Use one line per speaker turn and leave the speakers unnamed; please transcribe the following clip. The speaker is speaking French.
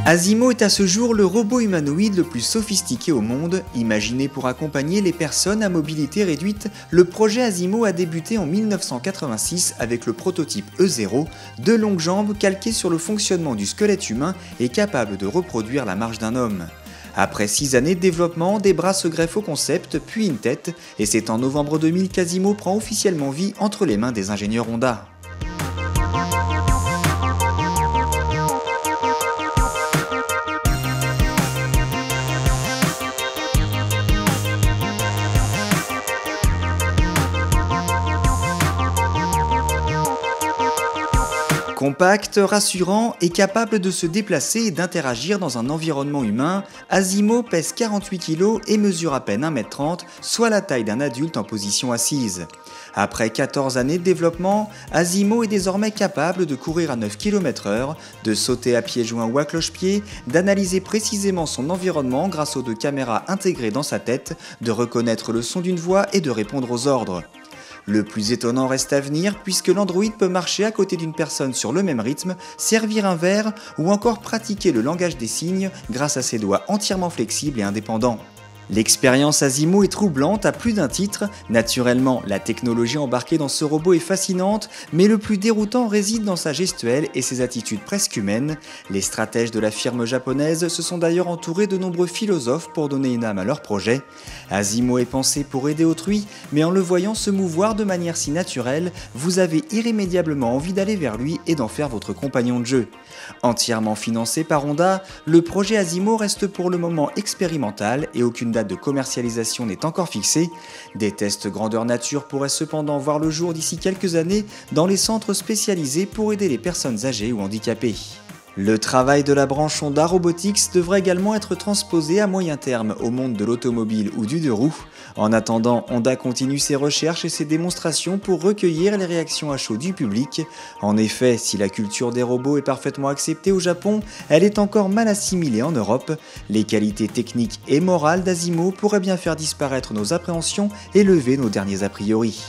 Asimo est à ce jour le robot humanoïde le plus sophistiqué au monde. Imaginé pour accompagner les personnes à mobilité réduite, le projet Asimo a débuté en 1986 avec le prototype E0, deux longues jambes calquées sur le fonctionnement du squelette humain et capables de reproduire la marche d'un homme. Après 6 années de développement, des bras se greffent au concept, puis une tête, et c'est en novembre 2000 qu'Asimo prend officiellement vie entre les mains des ingénieurs Honda. Compact, rassurant et capable de se déplacer et d'interagir dans un environnement humain, Asimo pèse 48 kg et mesure à peine 1m30, soit la taille d'un adulte en position assise. Après 14 années de développement, Asimo est désormais capable de courir à 9 km/h, de sauter à pieds joints ou à cloche-pied, d'analyser précisément son environnement grâce aux 2 caméras intégrées dans sa tête, de reconnaître le son d'une voix et de répondre aux ordres. Le plus étonnant reste à venir puisque l'androïde peut marcher à côté d'une personne sur le même rythme, servir un verre ou encore pratiquer le langage des signes grâce à ses doigts entièrement flexibles et indépendants. L'expérience Asimo est troublante à plus d'un titre. Naturellement, la technologie embarquée dans ce robot est fascinante, mais le plus déroutant réside dans sa gestuelle et ses attitudes presque humaines. Les stratèges de la firme japonaise se sont d'ailleurs entourés de nombreux philosophes pour donner une âme à leur projet. Asimo est pensé pour aider autrui, mais en le voyant se mouvoir de manière si naturelle, vous avez irrémédiablement envie d'aller vers lui et d'en faire votre compagnon de jeu. Entièrement financé par Honda, le projet Asimo reste pour le moment expérimental et aucune date de commercialisation n'est encore fixée. Des tests grandeur nature pourraient cependant voir le jour d'ici quelques années dans les centres spécialisés pour aider les personnes âgées ou handicapées. Le travail de la branche Honda Robotics devrait également être transposé à moyen terme au monde de l'automobile ou du 2 roues. En attendant, Honda continue ses recherches et ses démonstrations pour recueillir les réactions à chaud du public. En effet, si la culture des robots est parfaitement acceptée au Japon, elle est encore mal assimilée en Europe. Les qualités techniques et morales d'Asimo pourraient bien faire disparaître nos appréhensions et lever nos derniers a priori.